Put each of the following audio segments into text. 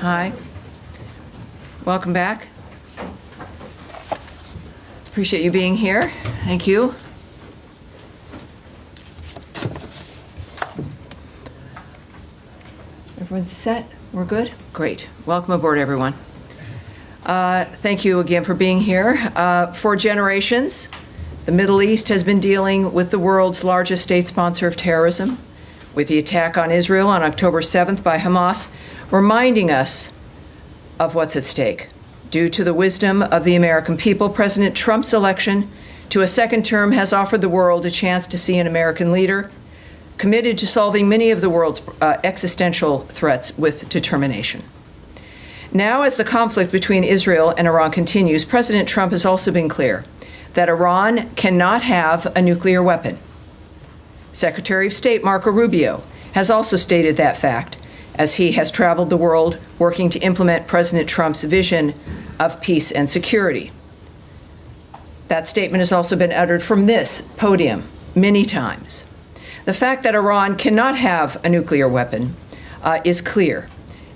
Hi. Welcome back. Appreciate you being here. Thank you. Everyone's set? We're good? Great. Welcome aboard, everyone. Thank you again for being here. For generations, the Middle East has been dealing with the world's largest state sponsor of terrorism, with the attack on Israel on October 7th by Hamas, reminding us of what's at stake. Due to the wisdom of the American people, President Trump's election to a second term has offered the world a chance to see an American leader committed to solving many of the world's existential threats with determination. Now, as the conflict between Israel and Iran continues, President Trump has also been clear that Iran cannot have a nuclear weapon. Secretary of State Marco Rubio has also stated that fact, as he has traveled the world working to implement President Trump's vision of peace and security. That statement has also been uttered from this podium many times. The fact that Iran cannot have a nuclear weapon is clear.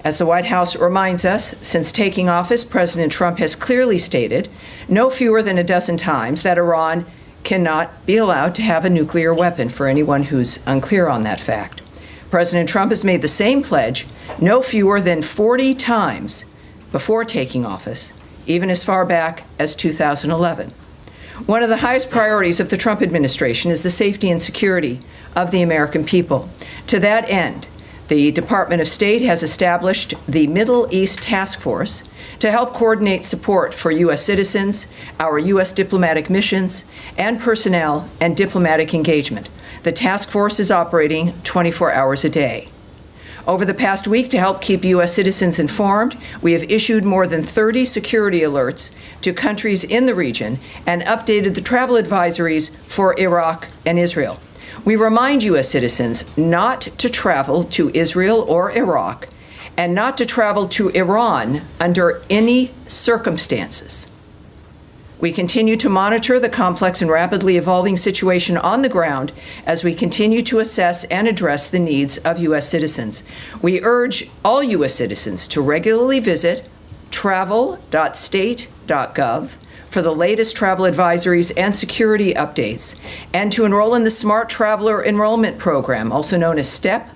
As the White House reminds us, since taking office, President Trump has clearly stated no fewer than a dozen times that Iran cannot be allowed to have a nuclear weapon, for anyone who's unclear on that fact. President Trump has made the same pledge no fewer than 40 times before taking office, even as far back as 2011. One of the highest priorities of the Trump administration is the safety and security of the American people. To that end, the Department of State has established the Middle East Task Force to help coordinate support for U.S. citizens, our U.S. diplomatic missions, and personnel and diplomatic engagement. The task force is operating 24 hours a day. Over the past week, to help keep U.S. citizens informed, we have issued more than 30 security alerts to countries in the region and updated the travel advisories for Iraq and Israel. We remind U.S. citizens not to travel to Israel or Iraq and not to travel to Iran under any circumstances. We continue to monitor the complex and rapidly evolving situation on the ground as we continue to assess and address the needs of U.S. citizens. We urge all U.S. citizens to regularly visit travel.state.gov for the latest travel advisories and security updates, and to enroll in the Smart Traveler Enrollment Program, also known as STEP,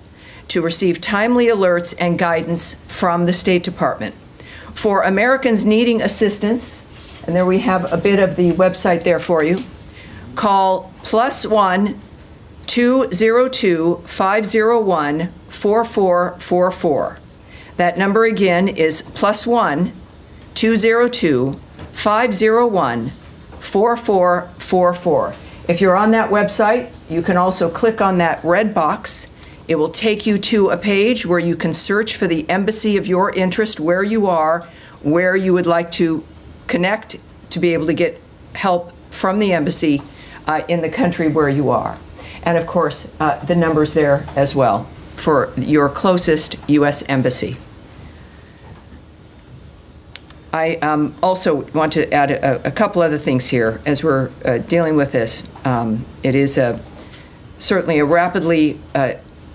to receive timely alerts and guidance from the State Department. For Americans needing assistance, and there we have a bit of the website there for you, call +1 202 501 4444. That number again is +1 202 501 4444. If you're on that website, you can also click on that red box. It will take you to a page where you can search for the embassy of your interest, where you are, where you would like to connect to be able to get help from the embassy in the country where you are. And of course, the numbers there as well for your closest U.S. embassy. I also want to add a couple other things here as we're dealing with this. It is certainly a rapidly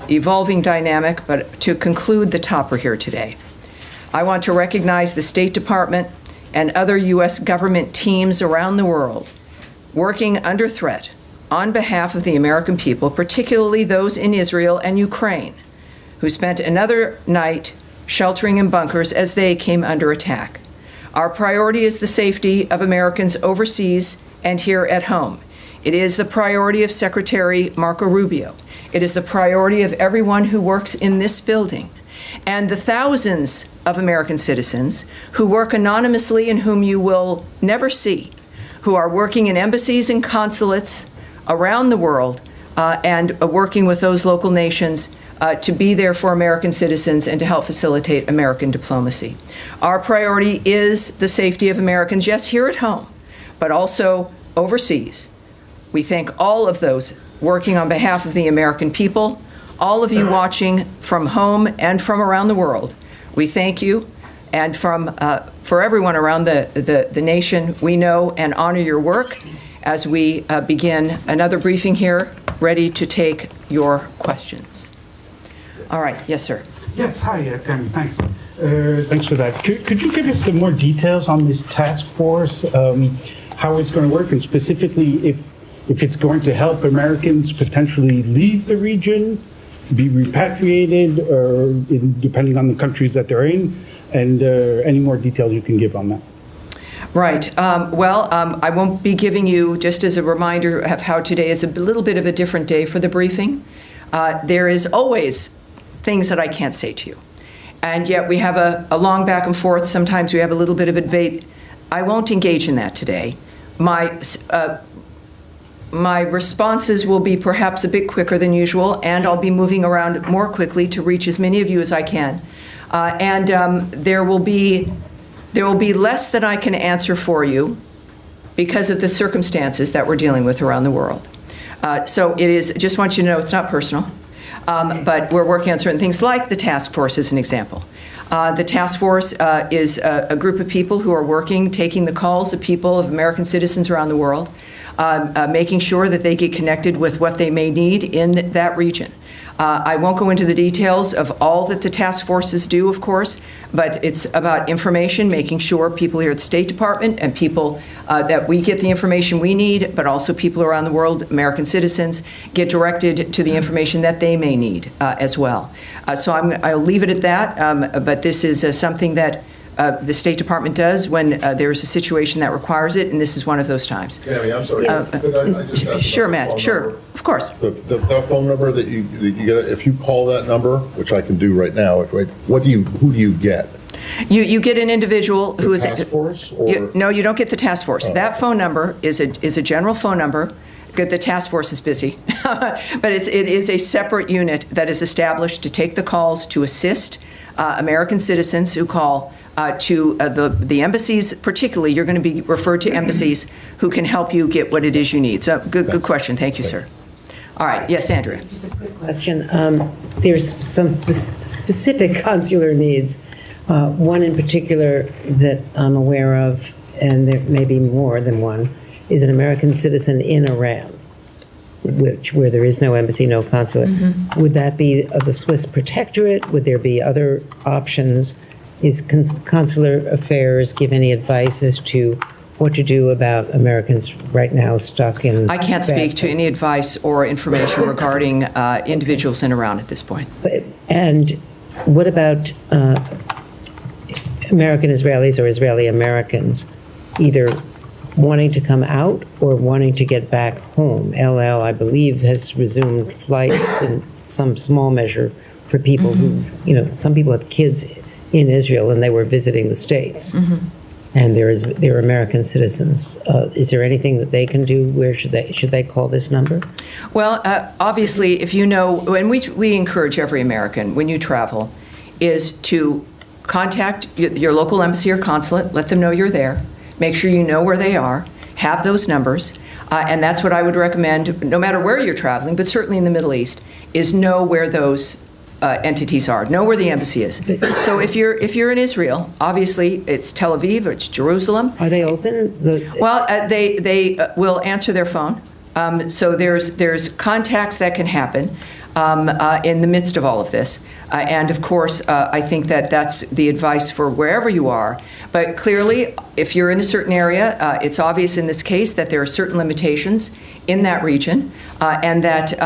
evolving dynamic, but to conclude the topper here today, I want to recognize the State Department and other U.S. government teams around the world working under threat on behalf of the American people, particularly those in Israel and Ukraine, who spent another night sheltering in bunkers as they came under attack. Our priority is the safety of Americans overseas and here at home. It is the priority of Secretary Marco Rubio. It is the priority of everyone who works in this building, and the thousands of American citizens who work anonymously and whom you will never see, who are working in embassies and consulates around the world and working with those local nations to be there for American citizens and to help facilitate American diplomacy. Our priority is the safety of Americans, yes, here at home, but also overseas. We thank all of those working on behalf of the American people, all of you watching from home and from around the world. We thank you, and for everyone around the nation, we know and honor your work as we begin another briefing here, ready to take your questions. All right. Yes, sir. Yes, hi, Tammy, thanks. Thanks for that. Could you give us some more details on this task force, how it's going to work, and specifically if it's going to help Americans potentially leave the region, be repatriated, or depending on the countries that they're in, and any more details you can give on that? Right. I won't be giving you, just as a reminder of how today is a little bit of a different day for the briefing. There is always things that I can't say to you. And yet we have a long back and forth. Sometimes we have a little bit of a debate. I won't engage in that today. My responses will be perhaps a bit quicker than usual, and I'll be moving around more quickly to reach as many of you as I can. There will be less than I can answer for you because of the circumstances that we're dealing with around the world. So it is, just want you to know, it's not personal, but we're working on certain things like the task force as an example. The task force is a group of people who are working, taking the calls of people, of American citizens around the world, making sure that they get connected with what they may need in that region. I won't go into the details of all that the task forces do, of course, but it's about information, making sure people here at the State Department and people that we get the information we need, but also people around the world, American citizens, get directed to the information that they may need as well. So I'll leave it at that, but this is something that the State Department does when there's a situation that requires it, and this is one of those times. Tammy, I'm sorry. Could I just ask Sure, about the Matt. phone Sure, number? of course. The phone number that you get, if you call that number, which I can do right now, who do you get? You get an individual who is task force, or no, you don't get the task force. That phone number is a general phone number. The task force is busy, but it is a separate unit that is established to take the calls to assist American citizens who call to the embassies. Particularly, you're going to be referred to embassies who can help you get what it is you need. So good question. Thank you, sir. All right. Yes, Andrea. Just a quick question. There's some specific consular needs. One in particular that I'm aware of, and there may be more than one, is an American citizen in Iran, where there is no embassy, no consulate. Mm-hmm. Would that be the Swiss protectorate? Would there be other options? Is Consular Affairs give any advice as to what to do about Americans right now stuck in? I can't speak to any advice or information regarding individuals in Iran at this point. And what about American Israelis or Israeli Americans either wanting to come out or wanting to get back home? LL, I believe, has resumed flights in some small measure for people who, some people have kids in Israel and they were visiting the States. Mm-hmm. And they're American citizens. Is there anything that they can do? Where should they call this number? Well, obviously, if you know, and we encourage every American when you travel, is to contact your local embassy or consulate, let them know you're there, make sure you know where they are, have those numbers, and that's what I would recommend, no matter where you're traveling, but certainly in the Middle East, is know where those entities are, know where the embassy is. So if you're in Israel, obviously it's Tel Aviv, or it's Jerusalem. Are they open? Well, they will answer their phone. So there's contacts that can happen in the midst of all of this. And of course, I think that's the advice for wherever you are. But clearly, if you're in a certain area, it's obvious in this case that there are certain limitations in that region, and that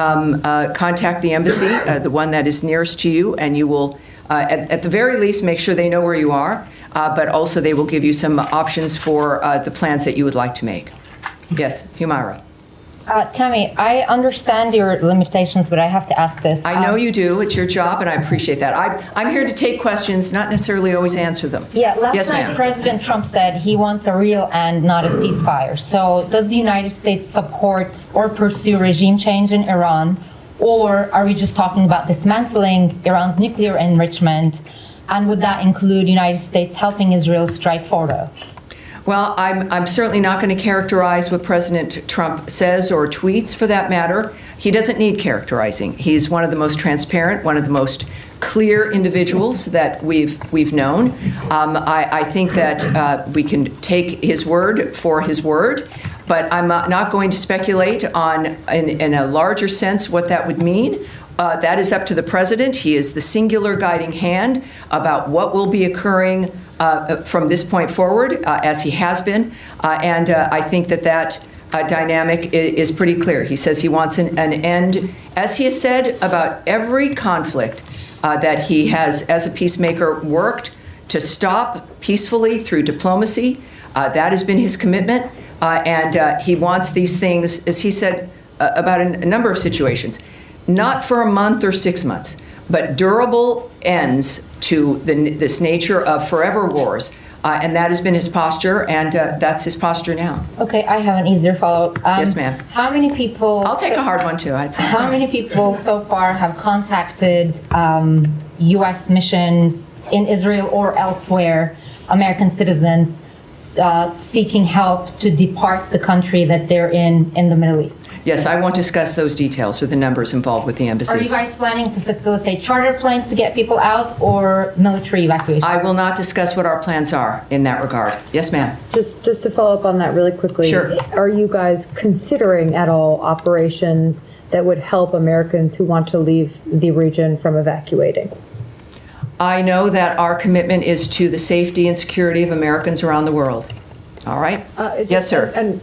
contact the embassy, the one that is nearest to you, and you will, at the very least, make sure they know where you are, but also they will give you some options for the plans that you would like to make. Yes, Humaira. Tammy, I understand your limitations, but I have to ask this. I know you do. It's your job, and I appreciate that. I'm here to take questions, not necessarily always answer them. Yeah, last night ma'am. President Trump said he wants a real end, not a ceasefire. So does the United States support or pursue regime change in Iran, or are we just talking about dismantling Iran's nuclear enrichment, and would that include the United States helping Israel strike Fordo? Well, I'm certainly not going to characterize what President Trump says or tweets, for that matter. He doesn't need characterizing. He's one of the most transparent, one of the most clear individuals that we've known. I think that we can take his word for his word, but I'm not going to speculate on, in a larger sense, what that would mean, That is up to the president. He is the singular guiding hand about what will be occurring from this point forward, as he has been. And I think that dynamic is pretty clear. He says he wants an end, as he has said about every conflict that he has, as a peacemaker, worked to stop peacefully through diplomacy. That has been his commitment. And he wants these things, as he said about a number of situations, not for a month or 6 months, but durable ends to this nature of forever wars. And that has been his posture, and that's his posture now. Okay, I have an easier follow-up. Yes, ma'am. How many people... I'll take a hard one, too. I'd say. How many people so far have contacted U.S. missions in Israel or elsewhere, American citizens, seeking help to depart the country that they're in the Middle East? Yes, I won't discuss those details or the numbers involved with the embassies. Are you guys planning to facilitate charter planes to get people out or military evacuation? I will not discuss what our plans are in that regard. Yes, ma'am. Just to follow up on that really quickly. Sure. Are you guys considering at all operations that would help Americans who want to leave the region from evacuating? I know that our commitment is to the safety and security of Americans around the world. All right? Yes, sir.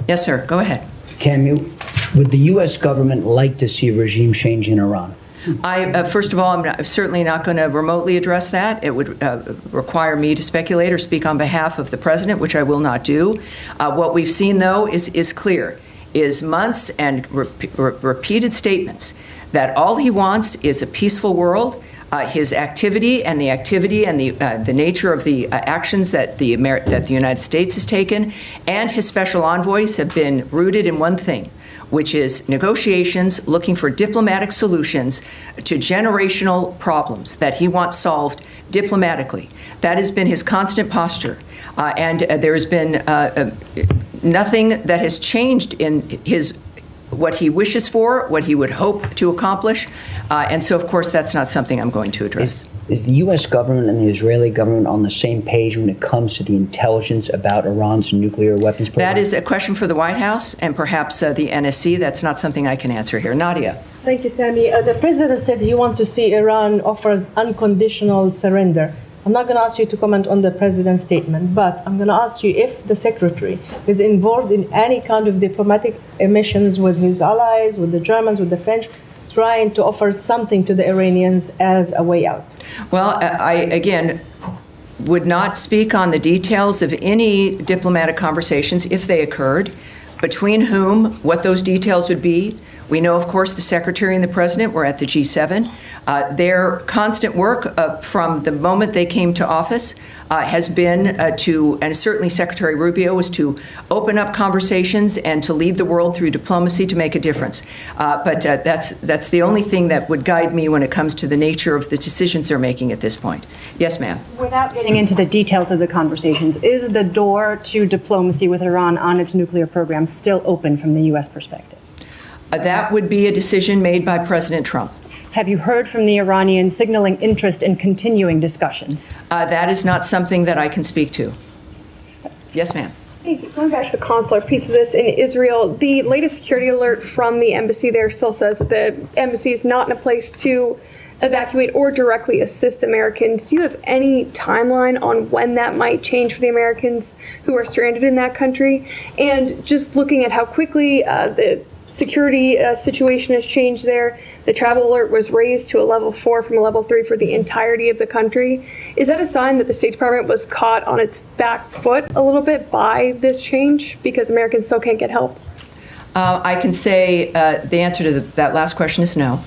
Yes, sir. Go ahead. Tammy, would the U.S. government like to see a regime change in Iran? First of all, I'm certainly not going to remotely address that. It would require me to speculate or speak on behalf of the president, which I will not do. What we've seen, though, is clear, is months and repeated statements that all he wants is a peaceful world. His activity and the nature of the actions that the United States has taken and his special envoys have been rooted in one thing, which is negotiations, looking for diplomatic solutions to generational problems that he wants solved diplomatically. That has been his constant posture. And there has been nothing that has changed in what he wishes for, what he would hope to accomplish. And so, of course, that's not something I'm going to address. Is the U.S. government and the Israeli government on the same page when it comes to the intelligence about Iran's nuclear weapons program? That is a question for the White House and perhaps the NSC. That's not something I can answer here. Nadia. Thank you, Tammy. The president said he wants to see Iran offers unconditional surrender. I'm not going to ask you to comment on the president's statement, but I'm going to ask you if the secretary is involved in any kind of diplomatic missions with his allies, with the Germans, with the French, trying to offer something to the Iranians as a way out. Well, I, again, would not speak on the details of any diplomatic conversations if they occurred, between whom, what those details would be. We know, of course, the Secretary and the President were at the G7. Their constant work from the moment they came to office has been to, and certainly Secretary Rubio, was to open up conversations and to lead the world through diplomacy to make a difference. But that's the only thing that would guide me when it comes to the nature of the decisions they're making at this point. Yes, ma'am. Without getting into the details of the conversations, is the door to diplomacy with Iran on its nuclear program still open from the U.S. perspective? That would be a decision made by President Trump. Have you heard from the Iranians signaling interest in continuing discussions? That is not something that I can speak to. Yes, ma'am. Going back to the consular piece of this in Israel, the latest security alert from the embassy there still says that the embassy is not in a place to evacuate or directly assist Americans. Do you have any timeline on when that might change for the Americans who are stranded in that country? And just looking at how quickly the security situation has changed there, the travel alert was raised to a level 4 from a level 3 for the entirety of the country. Is that a sign that the State Department was caught on its back foot a little bit by this change because Americans still can't get help? I can say the answer to that last question is no.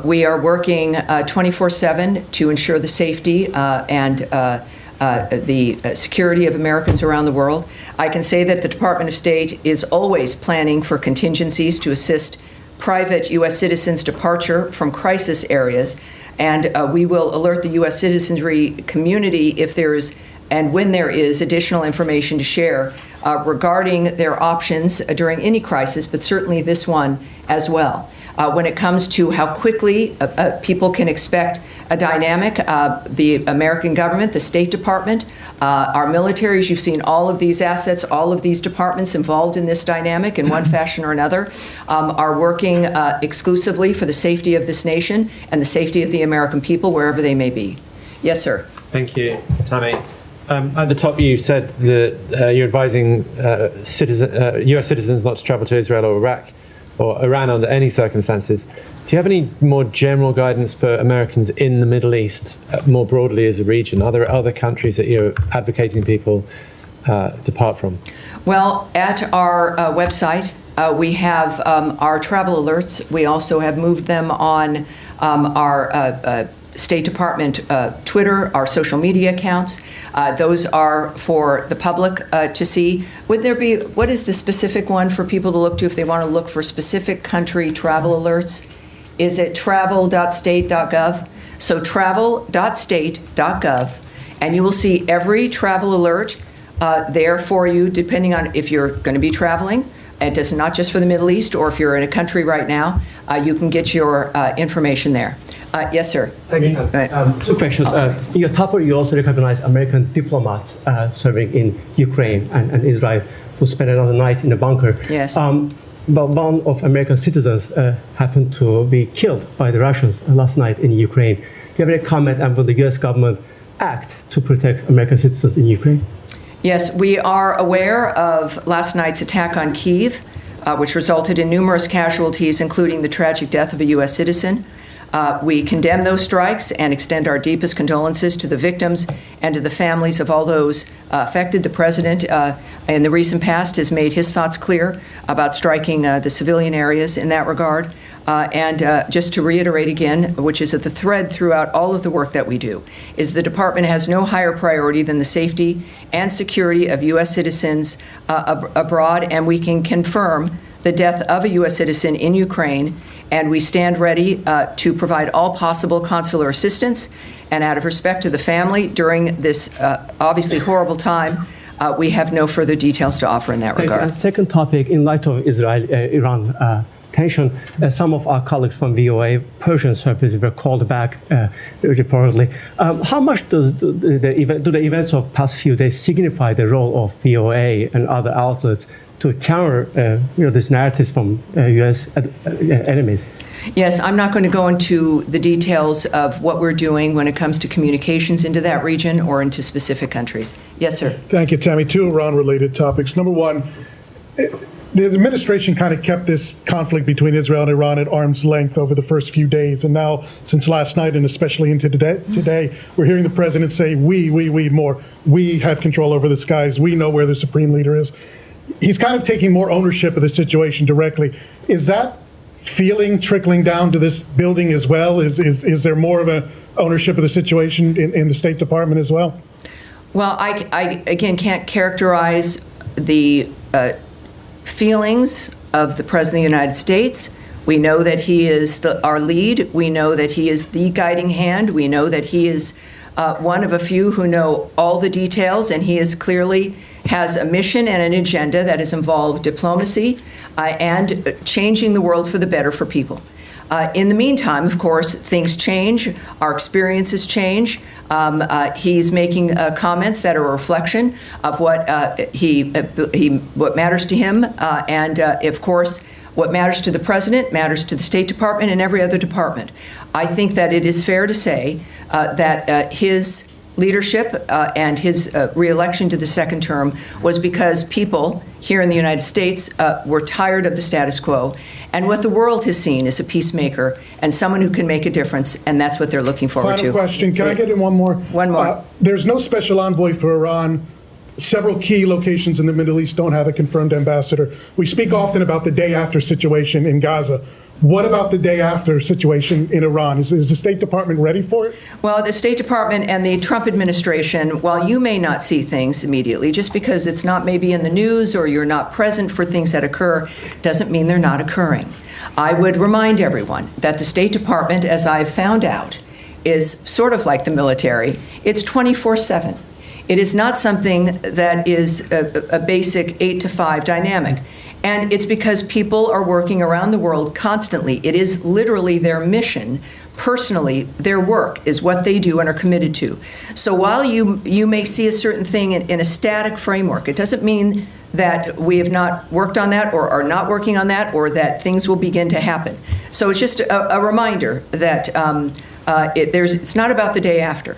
We are working 24/7 to ensure the safety and the security of Americans around the world. I can say that the Department of State is always planning for contingencies to assist private U.S. citizens' departure from crisis areas, and we will alert the U.S. citizenry community if there is and when there is additional information to share regarding their options during any crisis, but certainly this one as well. When it comes to how quickly people can expect a dynamic, the American government, the State Department, our militaries, you've seen all of these assets, all of these departments involved in this dynamic in one fashion or another, are working exclusively for the safety of this nation and the safety of the American people, wherever they may be. Yes, sir. Thank you, Tammy. At the top, you said that you're advising U.S. citizens not to travel to Israel or Iraq or Iran under any circumstances. Do you have any more general guidance for Americans in the Middle East, more broadly as a region? Are there other countries that you're advocating people depart from? Well, at our website, we have our travel alerts. We also have moved them on our State Department Twitter, our social media accounts. Those are for the public to see. Would there be, what is the specific one for people to look to if they want to look for specific country travel alerts? Is it travel.state.gov? So travel.state.gov, and you will see every travel alert there for you, depending on if you're going to be traveling. It does not just for the Middle East, or if you're in a country right now, you can get your information there. Yes, sir. Thank you. Two questions. In your topic, you also recognize American diplomats serving in Ukraine and Israel who spent another night in a bunker. Yes. But one of American citizens happened to be killed by the Russians last night in Ukraine. Do you have any comment on will the U.S. government act to protect American citizens in Ukraine? Yes, we are aware of last night's attack on Kyiv, which resulted in numerous casualties, including the tragic death of a U.S. citizen. We condemn those strikes and extend our deepest condolences to the victims and to the families of all those affected. The president, in the recent past, has made his thoughts clear about striking the civilian areas in that regard. And just to reiterate again, which is at the thread throughout all of the work that we do, is the department has no higher priority than the safety and security of U.S. citizens abroad, and we can confirm the death of a U.S. citizen in Ukraine, and we stand ready to provide all possible consular assistance. And out of respect to the family during this obviously horrible time, we have no further details to offer in that regard. And second topic, in light of Israel-Iran tension, some of our colleagues from VOA Persian service were called back reportedly. How much does do the events of past few days signify the role of VOA and other outlets to counter these narratives from U.S. enemies? Yes, I'm not going to go into the details of what we're doing when it comes to communications into that region or into specific countries. Yes, sir. Thank you, Tammy. Two Iran-related topics. Number one, the administration kind of kept this conflict between Israel and Iran at arm's length over the first few days. And now, since last night and especially into today, we're hearing the president say, we more. We have control over the skies. We know where the supreme leader is. He's kind of taking more ownership of the situation directly. Is that feeling trickling down to this building as well? Is there more of an ownership of the situation in the State Department as well? Well, I again can't characterize the feelings of the President of the United States. We know that he is our lead. We know that he is the guiding hand. We know that he is one of a few who know all the details, and he is clearly has a mission and an agenda that has involved diplomacy and changing the world for the better for people. In the meantime, of course, things change. Our experiences change. He's making comments that are a reflection of what what matters to him, and of course, what matters to the president matters to the State Department and every other department. I think that it is fair to say that his leadership and his re-election to the second term was because people here in the United States were tired of the status quo, and what the world has seen is a peacemaker and someone who can make a difference, and that's what they're looking forward to. Final question. Can I get in one more? One more. There's no special envoy for Iran. Several key locations in the Middle East don't have a confirmed ambassador. We speak often about the day after situation in Gaza. What about the day after situation in Iran? Is the State Department ready for it? Well, the State Department and the Trump administration, while you may not see things immediately, just because it's not maybe in the news or you're not present for things that occur, doesn't mean they're not occurring. I would remind everyone that the State Department, as I've found out, is sort of like the military. It's 24/7. It is not something that is a basic 8 to 5 dynamic. And it's because people are working around the world constantly. It is literally their mission. Personally, their work is what they do and are committed to. So while you may see a certain thing in a static framework, it doesn't mean that we have not worked on that or are not working on that or that things will begin to happen. So it's just a reminder that it's not about the day after.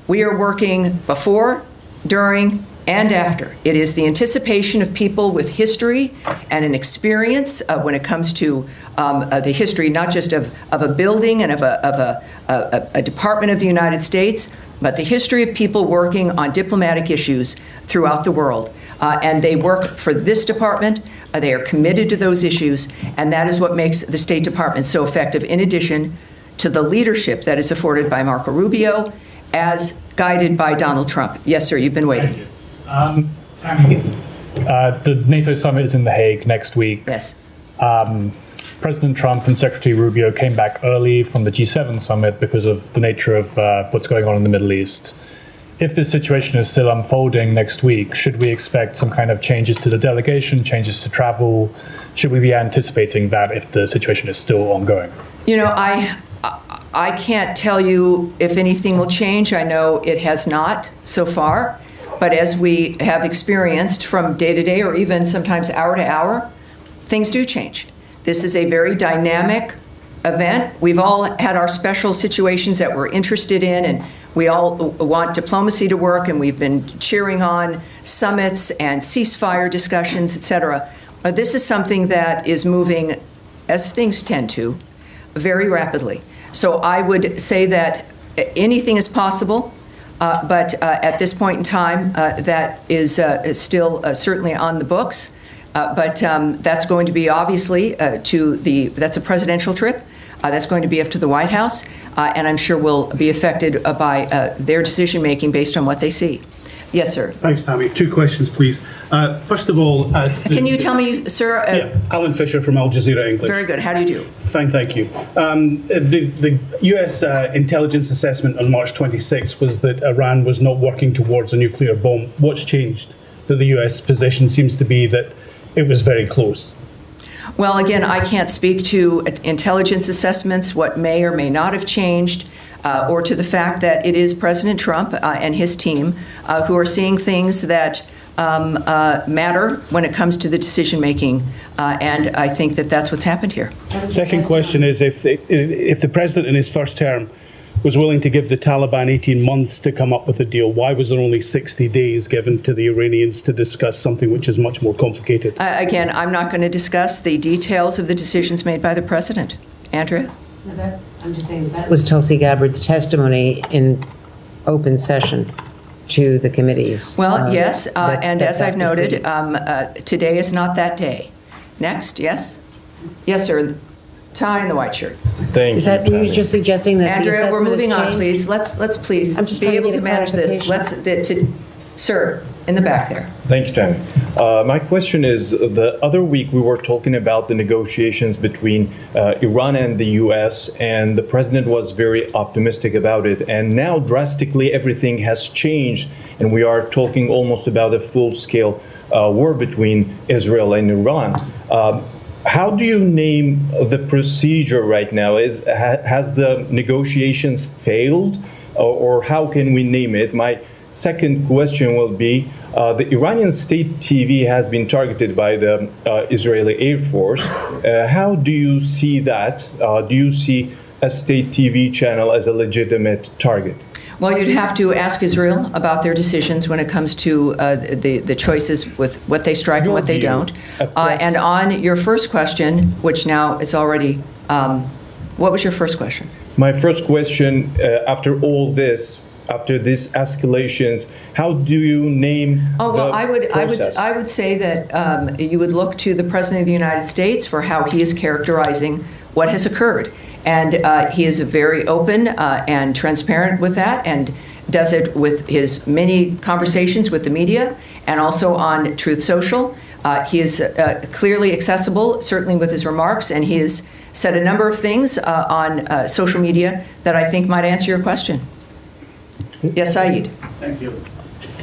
We are working before, during, and after. It is the anticipation of people with history and an experience when it comes to the history, not just of a building and of a department of the United States, but the history of people working on diplomatic issues throughout the world. And they work for this department. They are committed to those issues, and that is what makes the State Department so effective, in addition to the leadership that is afforded by Marco Rubio, as guided by Donald Trump. Yes, sir, you've been waiting. Tammy, the NATO summit is in The Hague next week. Yes. President Trump and Secretary Rubio came back early from the G7 summit because of the nature of what's going on in the Middle East. If this situation is still unfolding next week, should we expect some kind of changes to the delegation, changes to travel? Should we be anticipating that if the situation is still ongoing? You know, I can't tell you if anything will change. I know it has not so far. But as we have experienced from day to day or even sometimes hour to hour, things do change. This is a very dynamic event. We've all had our special situations that we're interested in, and we all want diplomacy to work, and we've been cheering on summits and ceasefire discussions, et cetera. But this is something that is moving, as things tend to, very rapidly. So I would say that anything is possible. But at this point in time, that is still certainly on the books. But that's going to be obviously that's a presidential trip. That's going to be up to the White House. And I'm sure will be affected by their decision making based on what they see. Yes, sir. Thanks, Tammy. 2 questions, please. First of all, can you tell me, sir? Alan Fisher from Al Jazeera English. Very good. How do you do? Fine, thank you. The U.S. intelligence assessment on March 26 was that Iran was not working towards a nuclear bomb. What's changed? That the U.S. position seems to be that it was very close. Well, again, I can't speak to intelligence assessments, what may or may not have changed, or to the fact that it is President Trump and his team who are seeing things that matter when it comes to the decision making, and I think that that's what's happened here. Second question is, if the president in his first term was willing to give the Taliban 18 months to come up with a deal, why was there only 60 days given to the Iranians to discuss something which is much more complicated? Again, I'm not going to discuss the details of the decisions made by the president. Andrea? I'm just saying that was Tulsi Gabbard's testimony in open session to the committees. Well, yes, and as I've noted, today is not that day. Next, yes? Yes, sir. Tie in the white shirt. Thank Is that you just suggesting that Andrea, we're moving on, please. Let's please I'm just be trying able to to get a manage this. Sir, in the back there. Thank you, Tammy. My question is, the other week we were talking about the negotiations between Iran and the U.S., and the president was very optimistic about it. And now drastically everything has changed, and we are talking almost about a full-scale war between Israel and Iran. How do you name the procedure right now? Has the negotiations failed, or how can we name it? My second question will be, the Iranian state TV has been targeted by the Israeli Air Force. How do you see that? Do you see a state TV channel as a legitimate target? Well, you'd have to ask Israel about their decisions when it comes to the choices with what they strike and what they don't. And on your first question, which now is already, what was your first question? My first question, after all this, after these escalations, how do you name process? I would say that you would look to the President of the United States for how he is characterizing what has occurred. And he is very open and transparent with that, and does it with his many conversations with the media and also on Truth Social. He is clearly accessible, certainly with his remarks, and he has said a number of things on social media that I think might answer your question. Yes, Saeed. Thank you.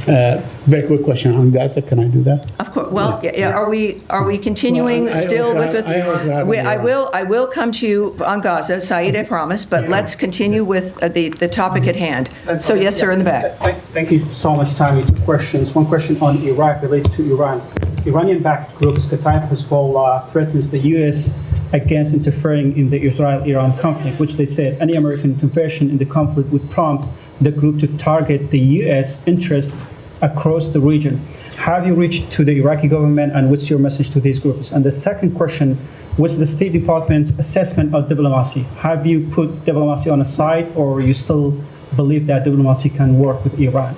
Very quick question on Gaza. Can I do that? Of course. Well, yeah, are we continuing Well, I still also with? have- I also have I will come to you on Gaza, Saeed. I promise. But let's continue with the topic at hand. So yes, sir, in the back. Thank you so much, Tammy. Two questions. One question on Iraq related to Iran. Iranian-backed group Qatar Hezbollah threatens the U.S. against interfering in the Israel-Iran conflict, which they said any American intervention in the conflict would prompt the group to target the U.S. interests across the region. Have you reached to the Iraqi government, and what's your message to these groups? And the second question, what's the State Department's assessment of diplomacy? Have you put diplomacy on a side, or you still believe that diplomacy can work with Iran?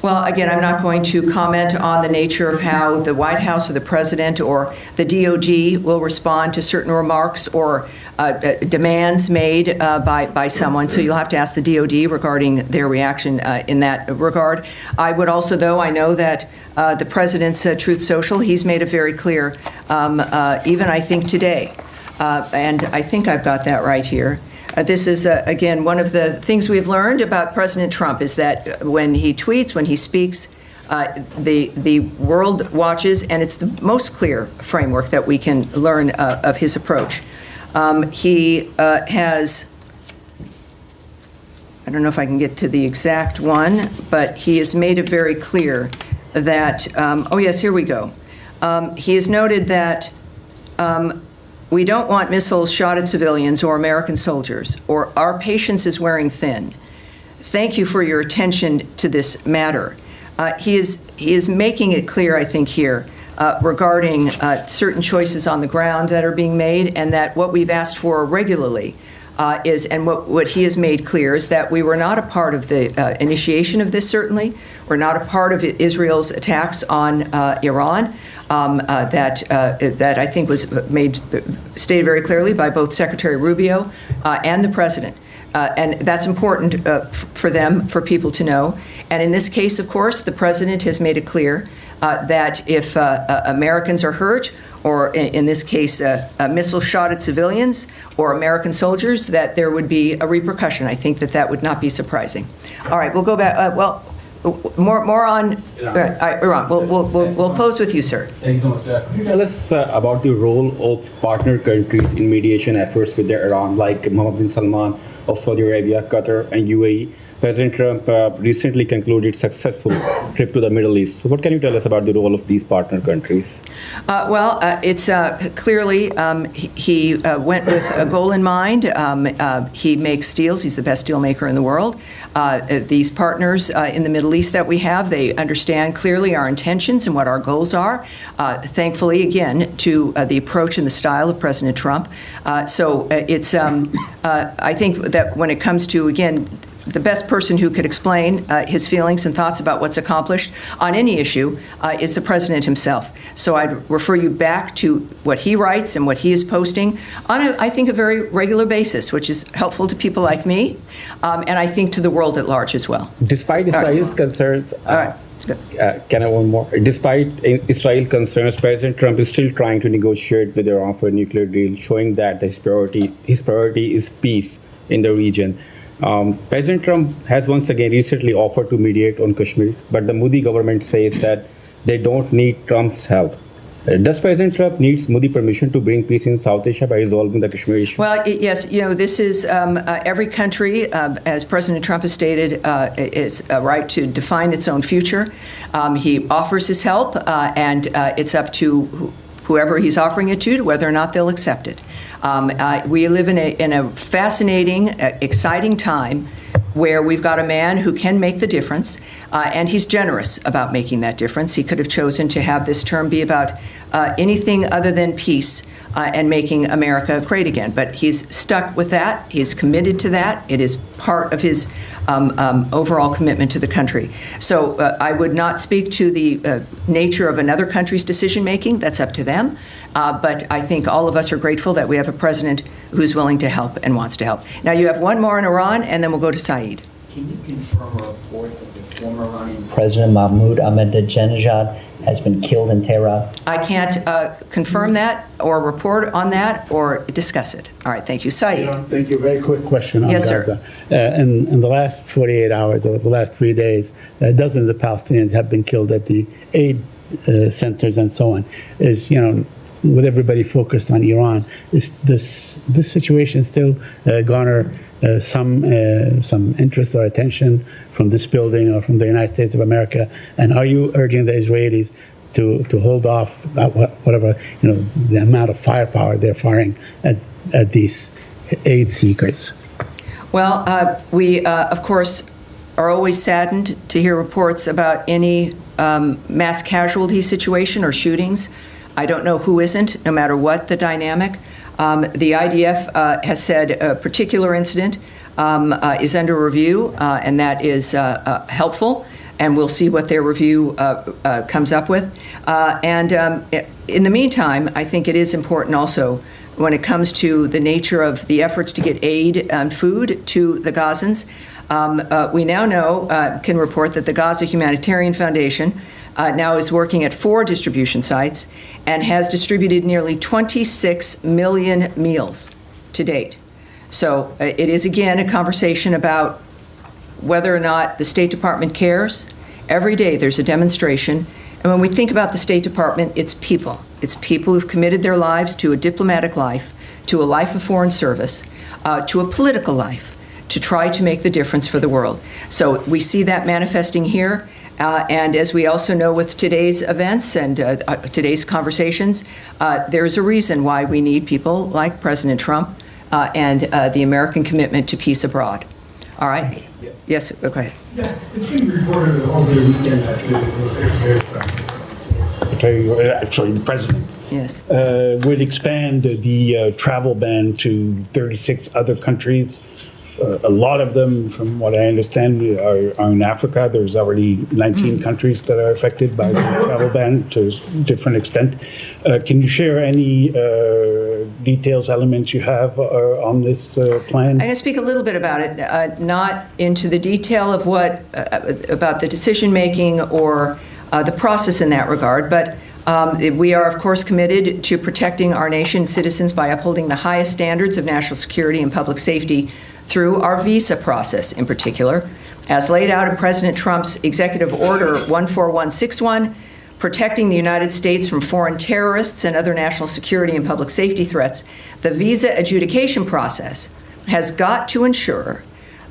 Well, again, I'm not going to comment on the nature of how the White House or the President or the DOD will respond to certain remarks or demands made by someone. So you'll have to ask the DOD regarding their reaction in that regard. I would also, though, I know that the President's Truth Social, he's made it very clear, even I think today, and I think I've got that right here. This is, again, one of the things we've learned about President Trump is that when he tweets, when he speaks, the world watches, and it's the most clear framework that we can learn of his approach. He has, I don't know if I can get to the exact one, but he has made it very clear that, oh yes, here we go. He has noted that we don't want missiles shot at civilians or American soldiers, or our patience is wearing thin. Thank you for your attention to this matter. He is making it clear, I think, here regarding certain choices on the ground that are being made, and that what we've asked for regularly is, and what he has made clear is that we were not a part of the initiation of this, certainly. We're not a part of Israel's attacks on Iran. That I think was stated very clearly by both Secretary Rubio and the President. And that's important for them, for people to know. And in this case, of course, the President has made it clear that if Americans are hurt, or in this case, a missile shot at civilians or American soldiers, that there would be a repercussion. I think that would not be surprising. All right, we'll go back. More on Iran. We'll close with you, sir. Thank you so much. Could you tell us about the role of partner countries in mediation efforts with Iran, like Mohammed bin Salman of Saudi Arabia, Qatar, and UAE? President Trump recently concluded successful trip to the Middle East. So what can you tell us about the role of these partner countries? It's clearly he went with a goal in mind. He makes deals. He's the best deal maker in the world. These partners in the Middle East that we have, they understand clearly our intentions and what our goals are. Thankfully, again, to the approach and the style of President Trump. So it's, I think that when it comes to, again, the best person who could explain his feelings and thoughts about what's accomplished on any issue is the President himself. So I'd refer you back to what he writes and what he is posting on, I think, a very regular basis, which is helpful to people like me, and I think to the world at large as well. Despite Israel's concerns, can I one more? Despite Israel concerns, President Trump is still trying to negotiate with Iran for a nuclear deal, showing that his priority is peace in the region. President Trump has once again recently offered to mediate on Kashmir, but the Modi government says that they don't need Trump's help. Does President Trump need Modi permission to bring peace in South Asia by resolving the Kashmir issue? Well, yes, this is every country, as President Trump has stated, is a right to define its own future. He offers his help, and it's up to whoever he's offering it to whether or not they'll accept it. We live in a fascinating, exciting time where we've got a man who can make the difference, and he's generous about making that difference. He could have chosen to have this term be about anything other than peace and making America great again. But he's stuck with that. He's committed to that. It is part of his overall commitment to the country. So I would not speak to the nature of another country's decision-making. That's up to them. But I think all of us are grateful that we have a president who's willing to help and wants to help. Now, you have one more in Iran, and then we'll go to Saeed. Can you confirm a report that the former Iranian President Mahmoud Ahmadinejad has been killed in Tehran? I can't confirm that or report on that or discuss it. All right, thank you. Saeed. Thank you. Very quick question on Yes, Gaza. sir. In the last 48 hours or the last 3 days, dozens of Palestinians have been killed at the aid centers and so on. With everybody focused on Iran, this situation still garner some interest or attention from this building or from the United States of America? And are you urging the Israelis to hold off whatever the amount of firepower they're firing at these aid seekers? Well, we of course are always saddened to hear reports about any mass casualty situation or shootings. I don't know who isn't, no matter what the dynamic. The IDF has said a particular incident is under review, and that is helpful, and we'll see what their review comes up with. In the meantime, I think it is important also when it comes to the nature of the efforts to get aid and food to the Gazans. We now know, can report that the Gaza Humanitarian Foundation now is working at 4 distribution sites and has distributed nearly 26 million meals to date. So it is, again, a conversation about whether or not the State Department cares. Every day there's a demonstration. And when we think about the State Department, it's people. It's people who've committed their lives to a diplomatic life, to a life of foreign service, to a political life, to try to make the difference for the world. So we see that manifesting here. And as we also know with today's events and today's conversations, there's a reason why we need people like President Trump and the American commitment to peace abroad. All right? Yes, go ahead. Yeah, it's been reported over the weekend that the president yes. Would expand the travel ban to 36 other countries. A lot of them, from what I understand, are in Africa. There's already 19 countries that are affected by the travel ban to a different extent. Can you share any details, elements you have on this plan? I'm going to speak a little bit about it, not into the detail of what, about the decision making or the process in that regard, but we are, of course, committed to protecting our nation's citizens by upholding the highest standards of national security and public safety through our visa process in particular, as laid out in President Trump's Executive Order 14161, protecting the United States from foreign terrorists and other national security and public safety threats. The visa adjudication process has got to ensure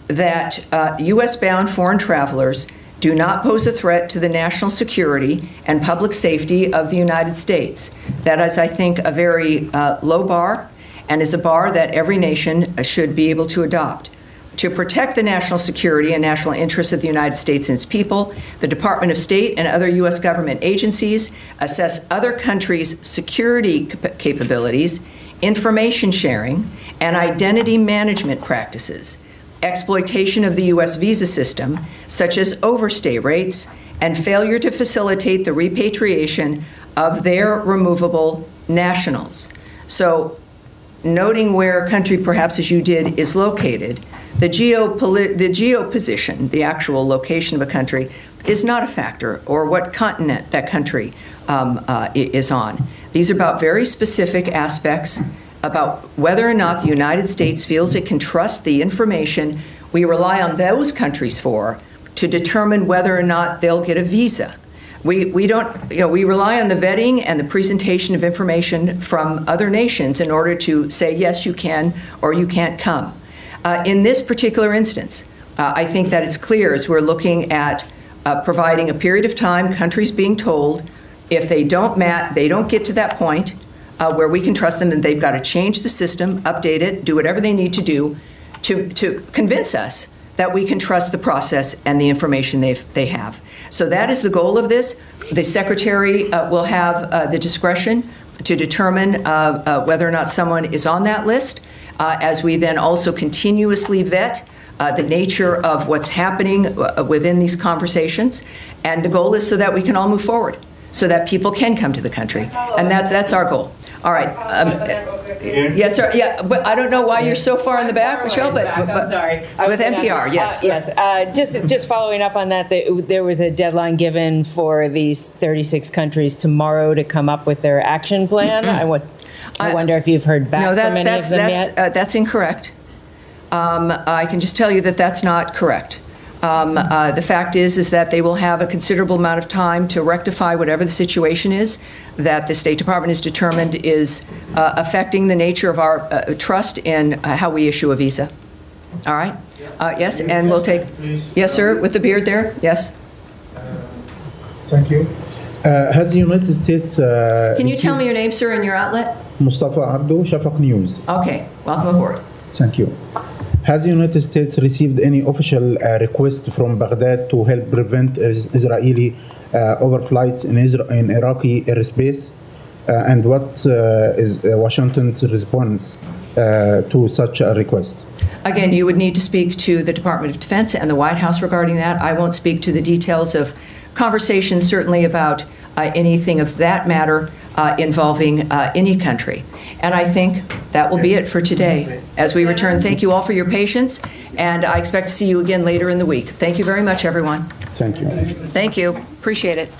that U.S.-bound foreign travelers do not pose a threat to the national security and public safety of the United States. That is, I think, a very low bar, and is a bar that every nation should be able to adopt. To protect the national security and national interests of the United States and its people, the Department of State and other U.S. government agencies assess other countries' security capabilities, information sharing, and identity management practices, exploitation of the U.S. visa system, such as overstay rates, and failure to facilitate the repatriation of their removable nationals. So, noting where a country, perhaps as you did, is located, the geo position, the actual location of a country, is not a factor, or what continent that country is on. These are about very specific aspects about whether or not the United States feels it can trust the information we rely on those countries for to determine whether or not they'll get a visa. We don't, we rely on the vetting and the presentation of information from other nations in order to say, yes, you can or you can't come. In this particular instance, I think that it's clear as we're looking at providing a period of time, countries being told if they don't get to that point where we can trust them, and they've got to change the system, update it, do whatever they need to do to convince us that we can trust the process and the information they have. So that is the goal of this. The Secretary will have the discretion to determine whether or not someone is on that list, as we then also continuously vet the nature of what's happening within these conversations. And the goal is so that we can all move forward, so that people can come to the country. And that's our goal. All right. Yes, sir. Yeah, but I don't know why you're so far in the back, Michelle, but I'm sorry. with NPR, yes. Yes. Just following up on that, there was a deadline given for these 36 countries tomorrow to come up with their action plan. I wonder if you've heard back from any of them yet. That's incorrect. I can just tell you that that's not correct. The fact is that they will have a considerable amount of time to rectify whatever the situation is that the State Department has determined is affecting the nature of our trust in how we issue a visa. All right? Yes, and we'll take, yes, sir, with the beard there, yes. Thank you. Has the United States... Can you tell me your name, sir, and your outlet? Mustafa Abdo, Shafaq News. Okay, welcome aboard. Thank you. Has the United States received any official request from Baghdad to help prevent Israeli overflights in Iraqi airspace? And what is Washington's response to such a request? Again, you would need to speak to the Department of Defense and the White House regarding that. I won't speak to the details of conversations, certainly about anything of that matter involving any country. And I think that will be it for today. As we return, thank you all for your patience, and I expect to see you again later in the week. Thank you very much, everyone. Thank you. Thank you. Appreciate it.